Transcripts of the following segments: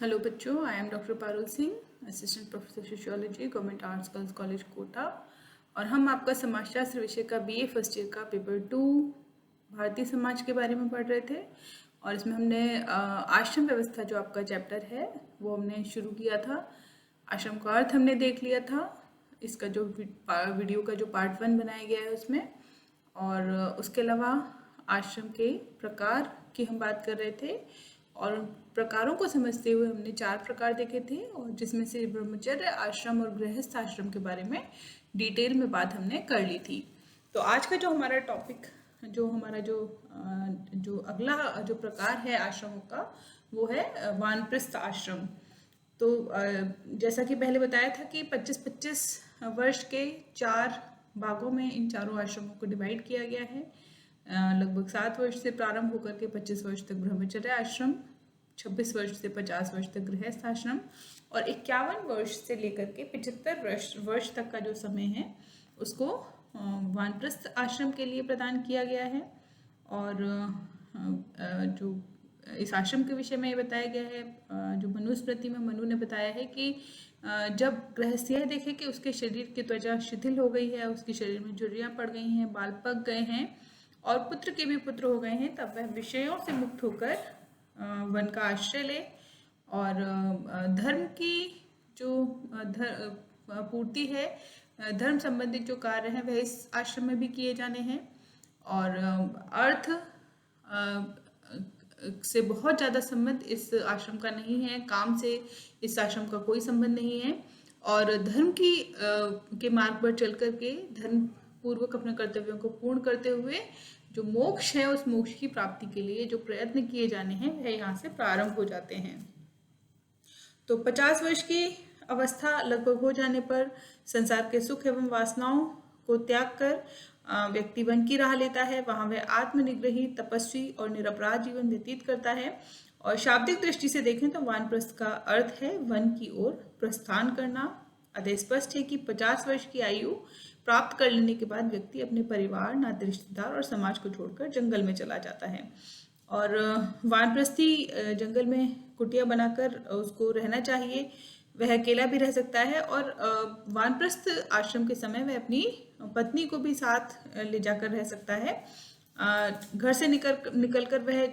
Hello बच्चों, I am doctor Parul Singh, assistant professor sociology, government arts girls college Kota. और हम आपका समाजशास्त्र विषय का बीए फर्स्ट ईयर का पेपर 2 भारतीय समाज के बारे में पढ़ रहे थे। और इसमें हमने आश्रम व्यवस्था जो आपका चैप्टर है वो हमने शुरू किया था। आश्रम का अर्थ हमने देख लिया था, इसका जो वीडियो का जो पार्ट 1 बनाया गया है उसमें। और उसके अलावा आश्रम के प्रकार की हम बात कर रहे थे और उन प्रकारों को समझते हुए हमने 4 प्रकार देखे थे, और जिसमें से ब्रह्मचर्य आश्रम और गृहस्थ आश्रम के बारे में डिटेल में बात हमने कर ली थी। तो आज का जो हमारा टॉपिक, जो हमारा जो अगला जो प्रकार है आश्रमों का, वो है वानप्रस्थ आश्रम। तो जैसा कि पहले बताया था कि 25-25 वर्ष के 4 भागों में इन चारों आश्रमों को डिवाइड किया गया है। लगभग 7 वर्ष से प्रारंभ होकर के 25 वर्ष तक ब्रह्मचर्य आश्रम, 26 वर्ष से 50 वर्ष तक गृहस्थ आश्रम, और 51 वर्ष से लेकर के 75 वर्ष तक का जो समय है उसको वानप्रस्थ आश्रम के लिए प्रदान किया गया है। और जो इस आश्रम के विषय में ये बताया गया है, जो मनुस्मृति में मनु ने बताया है कि जब गृहस्थ यह देखे कि उसके शरीर की त्वचा शिथिल हो गई है, उसके शरीर में झुर्रियाँ पड़ गई हैं, बाल पक गए हैं और पुत्र के भी पुत्र हो गए हैं, तब वह विषयों से मुक्त होकर वन का आश्रय ले और धर्म की जो पूर्ति है, धर्म संबंधित जो कार्य हैं वह इस आश्रम में भी किए जाने हैं। और अर्थ से बहुत ज़्यादा संबंध इस आश्रम का नहीं है, काम से इस आश्रम का कोई संबंध नहीं है। और धर्म की के मार्ग पर चल करके धर्म पूर्वक अपने कर्तव्यों को पूर्ण करते हुए जो मोक्ष है, उस मोक्ष की प्राप्ति के लिए जो प्रयत्न किए जाने हैं वह यहाँ से प्रारंभ हो जाते हैं। तो 50 वर्ष की अवस्था लगभग हो जाने पर संसार के सुख एवं वासनाओं को त्याग कर व्यक्ति वन की राह लेता है। वहाँ वह आत्मनिग्रही, तपस्वी और निरपराध जीवन व्यतीत करता है। और शाब्दिक दृष्टि से देखें तो वानप्रस्थ का अर्थ है वन की ओर प्रस्थान करना। अतः स्पष्ट है कि 50 वर्ष की आयु प्राप्त कर लेने के बाद व्यक्ति अपने परिवार, नाते रिश्तेदार और समाज को छोड़कर जंगल में चला जाता है। और वानप्रस्थी जंगल में कुटिया बनाकर उसको रहना चाहिए, वह अकेला भी रह सकता है। और वानप्रस्थ आश्रम के समय वह अपनी पत्नी को भी साथ ले जाकर रह सकता है। घर से निकलकर वह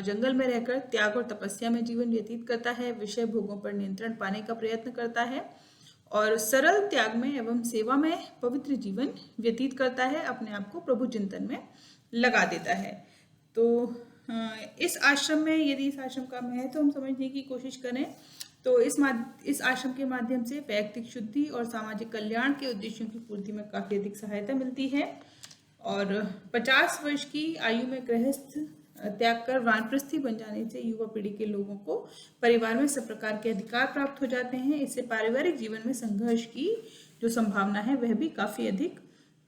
जंगल में रहकर त्याग और तपस्या में जीवन व्यतीत करता है, विषय भोगों पर नियंत्रण पाने का प्रयत्न करता है और सरल त्याग में एवं सेवा में पवित्र जीवन व्यतीत करता है, अपने आप को प्रभु चिंतन में लगा देता है। तो इस आश्रम में, यदि इस आश्रम का महत्व हम समझने की कोशिश करें तो इस आश्रम के माध्यम से वैयक्तिक शुद्धि और सामाजिक कल्याण के उद्देश्यों की पूर्ति में काफ़ी अधिक सहायता मिलती है। और 50 वर्ष की आयु में गृहस्थ त्याग कर वानप्रस्थी बन जाने से युवा पीढ़ी के लोगों को परिवार में सब प्रकार के अधिकार प्राप्त हो जाते हैं। इससे पारिवारिक जीवन में संघर्ष की जो संभावना है वह भी काफ़ी अधिक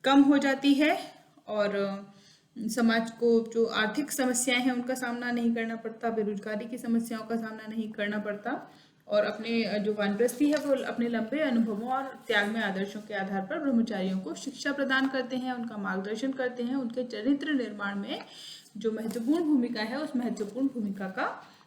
कम हो जाती है और समाज को जो आर्थिक समस्याएं हैं उनका सामना नहीं करना पड़ता, बेरोजगारी की समस्याओं का सामना नहीं करना पड़ता। और अपने जो वानप्रस्थी है वो अपने लंबे अनुभवों और त्याग में आदर्शों के आधार पर ब्रह्मचारियों को शिक्षा प्रदान करते हैं, उनका मार्गदर्शन करते हैं, उनके चरित्र निर्माण में जो महत्वपूर्ण भूमिका है उस महत्वपूर्ण भूमिका का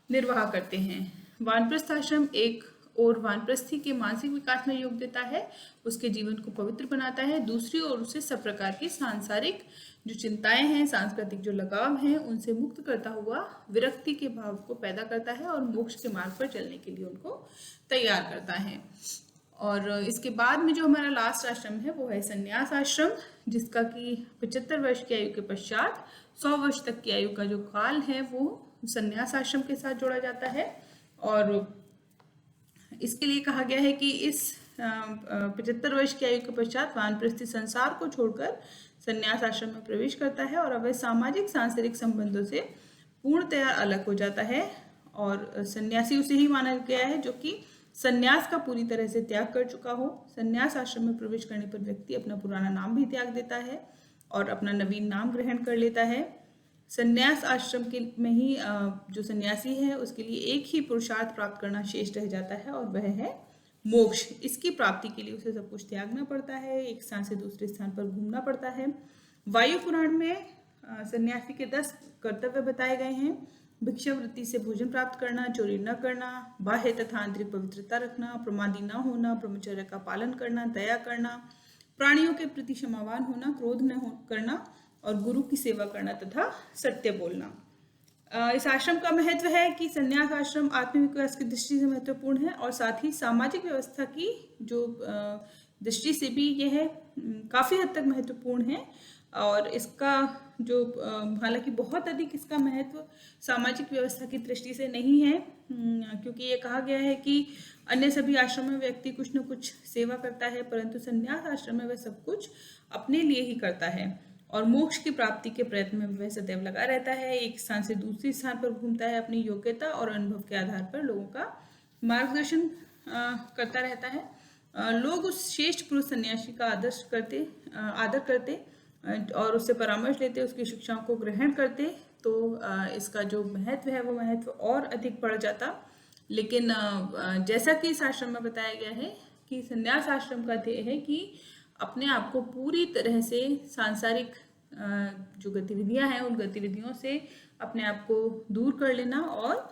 निर्वाह करते हैं। वानप्रस्थ आश्रम एक और वानप्रस्थी के मानसिक विकास में योग देता है, उसके जीवन को पवित्र बनाता है, दूसरी ओर उसे सब प्रकार की सांसारिक जो चिंताएं हैं, सांस्कृतिक जो लगाव हैं उनसे मुक्त करता हुआ विरक्ति के भाव को पैदा करता है और मोक्ष के मार्ग पर चलने के लिए उनको तैयार करता है। और इसके बाद में जो हमारा लास्ट आश्रम है वो है संन्यास आश्रम, जिसका कि 75 वर्ष की आयु के पश्चात 100 वर्ष तक की आयु का जो काल है वो संन्यास आश्रम के साथ जोड़ा जाता है। और इसके लिए कहा गया है कि इस 75 वर्ष की आयु के पश्चात वानप्रस्थी संसार को छोड़कर संन्यास आश्रम में प्रवेश करता है और अब वह सामाजिक सांसारिक संबंधों से पूर्णतया अलग हो जाता है। और सन्यासी उसे ही माना गया है जो कि संन्यास का पूरी तरह से त्याग कर चुका हो। संन्यास आश्रम में प्रवेश करने पर व्यक्ति अपना पुराना नाम भी त्याग देता है और अपना नवीन नाम ग्रहण कर लेता है। संन्यास आश्रम के में ही जो सन्यासी है उसके लिए एक ही पुरुषार्थ प्राप्त करना शेष रह जाता है और वह है मोक्ष। इसकी प्राप्ति के लिए उसे सब कुछ त्यागना पड़ता है, एक स्थान से दूसरे स्थान पर घूमना पड़ता है। वायु पुराण में सन्यासी के 10 कर्तव्य बताए गए हैं भिक्षावृत्ति से भोजन प्राप्त करना, चोरी न करना, बाह्य तथा आंतरिक पवित्रता रखना, प्रमादी न होना, ब्रह्मचर्य का पालन करना, दया करना, प्राणियों के प्रति क्षमावान होना, क्रोध न करना और गुरु की सेवा करना तथा सत्य बोलना। इस आश्रम का महत्व है कि संन्यास आश्रम आत्मिक विकास की दृष्टि से महत्वपूर्ण है और साथ ही सामाजिक व्यवस्था की जो दृष्टि से भी यह काफ़ी हद तक महत्वपूर्ण है। और इसका जो हालांकि बहुत अधिक इसका महत्व सामाजिक व्यवस्था की दृष्टि से नहीं है, क्योंकि ये कहा गया है कि अन्य सभी आश्रमों में व्यक्ति कुछ न कुछ सेवा करता है, परंतु संन्यास आश्रम में वह सब कुछ अपने लिए ही करता है और मोक्ष की प्राप्ति के प्रयत्न में वह सदैव लगा रहता है। एक स्थान से दूसरे स्थान पर घूमता है, अपनी योग्यता और अनुभव के आधार पर लोगों का मार्गदर्शन करता रहता है। लोग उस श्रेष्ठ पुरुष सन्यासी का आदर करते और उससे परामर्श लेते, उसकी शिक्षाओं को ग्रहण करते, तो इसका जो महत्व है वो महत्व और अधिक बढ़ जाता। लेकिन जैसा कि इस आश्रम में बताया गया है कि संन्यास आश्रम का ध्येय है कि अपने आप को पूरी तरह से सांसारिक जो गतिविधियां हैं उन गतिविधियों से अपने आप को दूर कर लेना और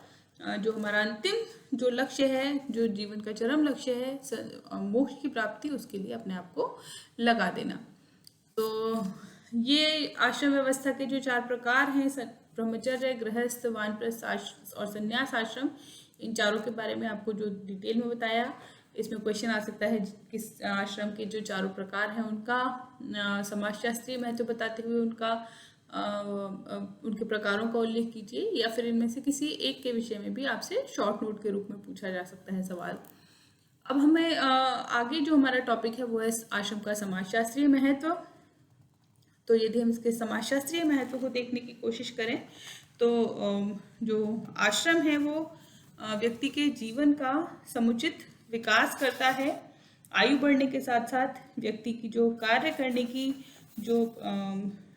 जो हमारा अंतिम जो लक्ष्य है, जो जीवन का चरम लक्ष्य है मोक्ष की प्राप्ति, उसके लिए अपने आप को लगा देना। तो ये आश्रम व्यवस्था के जो 4 प्रकार हैं, ब्रह्मचर्य, गृहस्थ, वानप्रस्थ और संन्यास आश्रम, इन चारों के बारे में आपको जो डिटेल में बताया। इसमें क्वेश्चन आ सकता है किस आश्रम के जो 4 प्रकार हैं उनका समाजशास्त्रीय महत्व बताते हुए उनके प्रकारों का उल्लेख कीजिए, या फिर इनमें से किसी एक के विषय में भी आपसे शॉर्ट नोट के रूप में पूछा जा सकता है सवाल। अब हमें आगे जो हमारा टॉपिक है वो है आश्रम का समाजशास्त्रीय महत्व। तो यदि हम इसके समाजशास्त्रीय महत्व को देखने की कोशिश करें तो जो आश्रम है वो व्यक्ति के जीवन का समुचित विकास करता है। आयु बढ़ने के साथ साथ व्यक्ति की जो कार्य करने की जो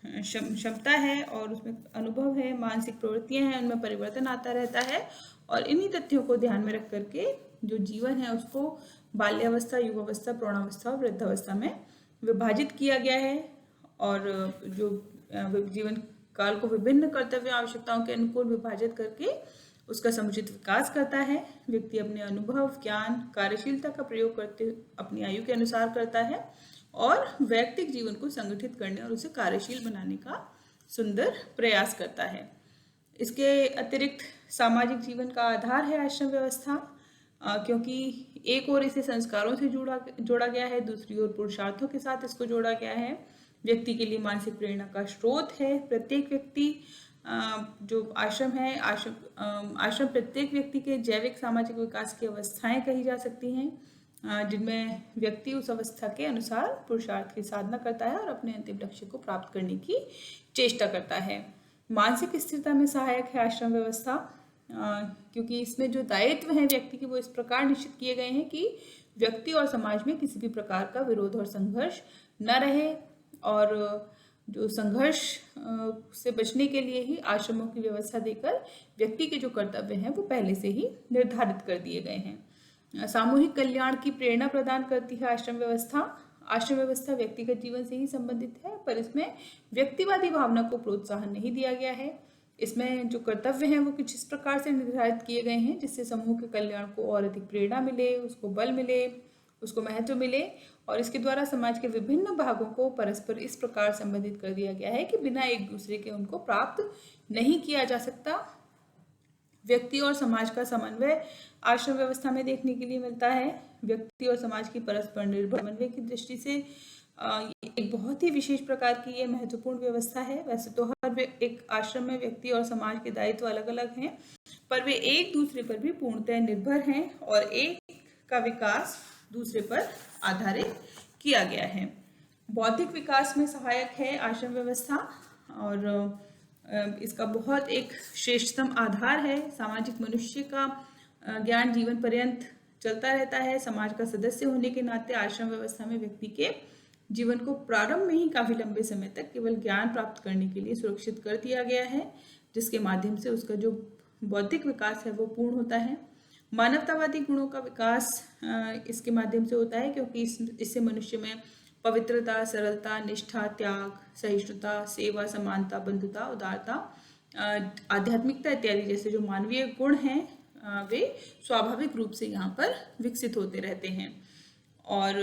क्षमता है और उसमें अनुभव है, मानसिक प्रवृत्तियां हैं, उनमें परिवर्तन आता रहता है। और इन्हीं तथ्यों को ध्यान में रख करके जो जीवन है उसको बाल्यावस्था, युवावस्था, प्रौढ़ावस्था और वृद्धावस्था में विभाजित किया गया है। और जो जीवन काल को विभिन्न कर्तव्य आवश्यकताओं के अनुकूल विभाजित करके उसका समुचित विकास करता है। व्यक्ति अपने अनुभव, ज्ञान, कार्यशीलता का प्रयोग करते अपनी आयु के अनुसार करता है और वैयक्तिक जीवन को संगठित करने और उसे कार्यशील बनाने का सुंदर प्रयास करता है। इसके अतिरिक्त सामाजिक जीवन का आधार है आश्रम व्यवस्था, क्योंकि एक ओर इसे संस्कारों से जोड़ा गया है, दूसरी ओर पुरुषार्थों के साथ इसको जोड़ा गया है। व्यक्ति के लिए मानसिक प्रेरणा का स्रोत है। प्रत्येक व्यक्ति जो आश्रम है, आश्रम प्रत्येक व्यक्ति के जैविक सामाजिक विकास की अवस्थाएं कही जा सकती हैं, जिनमें व्यक्ति उस अवस्था के अनुसार पुरुषार्थ की साधना करता है और अपने अंतिम लक्ष्य को प्राप्त करने की चेष्टा करता है। मानसिक स्थिरता में सहायक है आश्रम व्यवस्था, क्योंकि इसमें जो दायित्व हैं व्यक्ति के वो इस प्रकार निश्चित किए गए हैं कि व्यक्ति और समाज में किसी भी प्रकार का विरोध और संघर्ष न रहे। और जो संघर्ष से बचने के लिए ही आश्रमों की व्यवस्था देकर व्यक्ति के जो कर्तव्य हैं वो पहले से ही निर्धारित कर दिए गए हैं। सामूहिक कल्याण की प्रेरणा प्रदान करती है आश्रम व्यवस्था। आश्रम व्यवस्था व्यक्तिगत जीवन से ही संबंधित है, पर इसमें व्यक्तिवादी भावना को प्रोत्साहन नहीं दिया गया है। इसमें जो कर्तव्य हैं वो कुछ इस प्रकार से निर्धारित किए गए हैं जिससे समूह के कल्याण को और अधिक प्रेरणा मिले, उसको बल मिले, उसको महत्व मिले। और इसके द्वारा समाज के विभिन्न भागों को परस्पर इस प्रकार संबंधित कर दिया गया है कि बिना एक दूसरे के उनको प्राप्त नहीं किया जा सकता। व्यक्ति और समाज का समन्वय आश्रम व्यवस्था में देखने के लिए मिलता है। व्यक्ति और समाज की परस्पर निर्भर समन्वय की दृष्टि से एक बहुत ही विशेष प्रकार की ये महत्वपूर्ण व्यवस्था है। वैसे तो हर एक आश्रम में व्यक्ति और समाज के दायित्व अलग अलग हैं, पर वे एक दूसरे पर भी पूर्णतः निर्भर हैं और एक का विकास दूसरे पर आधारित किया गया है। बौद्धिक विकास में सहायक है आश्रम व्यवस्था और इसका बहुत एक श्रेष्ठतम आधार है। सामाजिक मनुष्य का ज्ञान जीवन पर्यंत चलता रहता है। समाज का सदस्य होने के नाते आश्रम व्यवस्था में व्यक्ति के जीवन को प्रारंभ में ही काफी लंबे समय तक केवल ज्ञान प्राप्त करने के लिए सुरक्षित कर दिया गया है, जिसके माध्यम से उसका जो बौद्धिक विकास है वो पूर्ण होता है। मानवतावादी गुणों का विकास इसके माध्यम से होता है, क्योंकि इससे मनुष्य में पवित्रता, सरलता, निष्ठा, त्याग, सहिष्णुता, सेवा, समानता, बंधुता, उदारता आध्यात्मिकता इत्यादि जैसे जो मानवीय गुण हैं वे स्वाभाविक रूप से यहाँ पर विकसित होते रहते हैं। और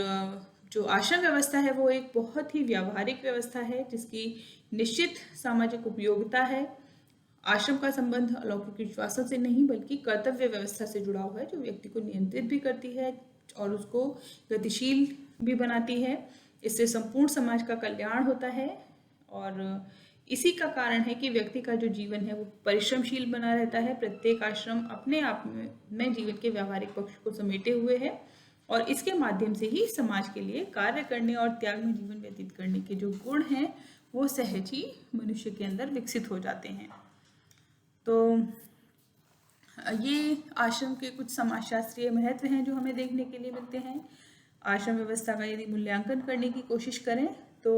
जो आश्रम व्यवस्था है वो एक बहुत ही व्यावहारिक व्यवस्था है जिसकी निश्चित सामाजिक उपयोगिता है। आश्रम का संबंध अलौकिक विश्वासों से नहीं बल्कि कर्तव्य व्यवस्था से जुड़ा हुआ है, जो व्यक्ति को नियंत्रित भी करती है और उसको गतिशील भी बनाती है। इससे संपूर्ण समाज का कल्याण होता है और इसी का कारण है कि व्यक्ति का जो जीवन है वो परिश्रमशील बना रहता है। प्रत्येक आश्रम अपने आप में जीवन के व्यावहारिक पक्ष को समेटे हुए है और इसके माध्यम से ही समाज के लिए कार्य करने और त्याग में जीवन व्यतीत करने के जो गुण हैं वो सहज ही मनुष्य के अंदर विकसित हो जाते हैं। तो ये आश्रम के कुछ समाजशास्त्रीय महत्व हैं जो हमें देखने के लिए मिलते हैं। आश्रम व्यवस्था का यदि मूल्यांकन करने की कोशिश करें तो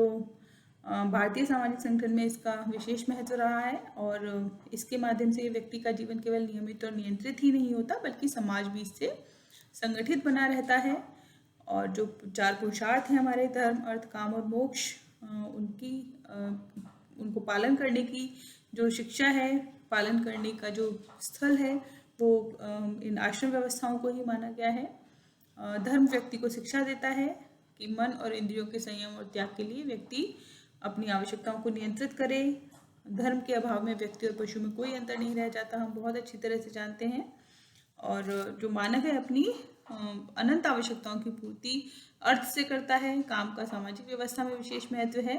भारतीय सामाजिक संगठन में इसका विशेष महत्व रहा है और इसके माध्यम से व्यक्ति का जीवन केवल नियमित और नियंत्रित ही नहीं होता बल्कि समाज भी इससे संगठित बना रहता है। और जो 4 पुरुषार्थ हैं हमारे धर्म, अर्थ, काम और मोक्ष, उनको पालन करने की जो शिक्षा है, पालन करने का जो स्थल है वो इन आश्रम व्यवस्थाओं को ही माना गया है। धर्म व्यक्ति को शिक्षा देता है कि मन और इंद्रियों के संयम और त्याग के लिए व्यक्ति अपनी आवश्यकताओं को नियंत्रित करे। धर्म के अभाव में व्यक्ति और पशु में कोई अंतर नहीं रह जाता, हम बहुत अच्छी तरह से जानते हैं। और जो मानव है अपनी अनंत आवश्यकताओं की पूर्ति अर्थ से करता है। काम का सामाजिक व्यवस्था में विशेष महत्व है,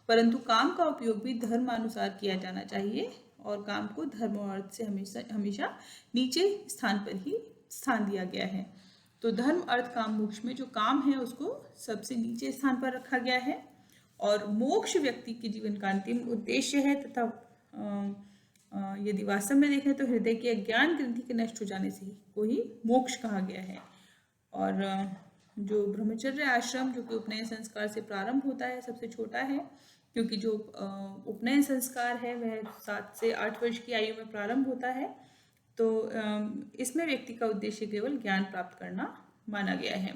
परंतु काम का उपयोग भी धर्मानुसार किया जाना चाहिए और काम को धर्म और अर्थ से हमेशा नीचे स्थान पर ही स्थान दिया गया है। तो धर्म, अर्थ, काम, मोक्ष में जो काम है उसको सबसे नीचे स्थान पर रखा गया है और मोक्ष व्यक्ति के जीवन का अंतिम उद्देश्य है तथा यदि वास्तव में देखें तो हृदय की अज्ञान ग्रंथि के नष्ट हो जाने से को ही मोक्ष कहा गया है। और जो ब्रह्मचर्य आश्रम जो कि उपनयन संस्कार से प्रारंभ होता है सबसे छोटा है, क्योंकि जो उपनयन संस्कार है वह 7 से 8 वर्ष की आयु में प्रारंभ होता है। तो इसमें व्यक्ति का उद्देश्य केवल ज्ञान प्राप्त करना माना गया है।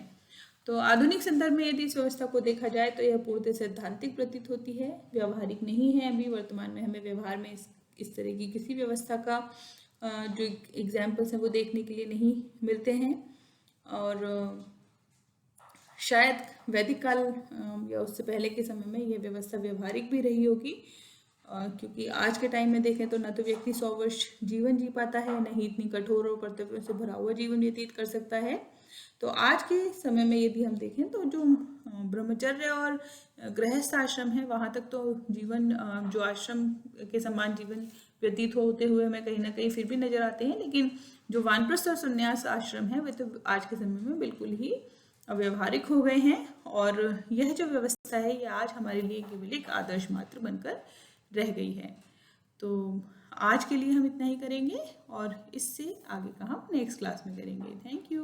तो आधुनिक संदर्भ में यदि इस व्यवस्था को देखा जाए तो यह पूर्णतः सैद्धांतिक प्रतीत होती है, व्यावहारिक नहीं है। अभी वर्तमान में हमें व्यवहार में इस तरह की किसी व्यवस्था का जो एग्जाम्पल्स हैं वो देखने के लिए नहीं मिलते हैं। और शायद वैदिक काल या उससे पहले के समय में यह व्यवस्था व्यवहारिक भी रही होगी, क्योंकि आज के टाइम में देखें तो न तो व्यक्ति 100 वर्ष जीवन जी पाता है, न ही इतनी कठोर और कर्तव्यों से भरा हुआ जीवन व्यतीत कर सकता है। तो आज के समय में यदि हम देखें तो जो ब्रह्मचर्य और गृहस्थ आश्रम है वहाँ तक तो जीवन जो आश्रम के समान जीवन व्यतीत होते हुए हमें कहीं ना कहीं फिर भी नजर आते हैं, लेकिन जो वानप्रस्थ और संन्यास आश्रम है वे तो आज के समय में बिल्कुल ही अव्यवहारिक हो गए हैं। और यह जो व्यवस्था है ये आज हमारे लिए केवल एक आदर्श मात्र बनकर रह गई है। तो आज के लिए हम इतना ही करेंगे और इससे आगे का हम नेक्स्ट क्लास में करेंगे। Thank you.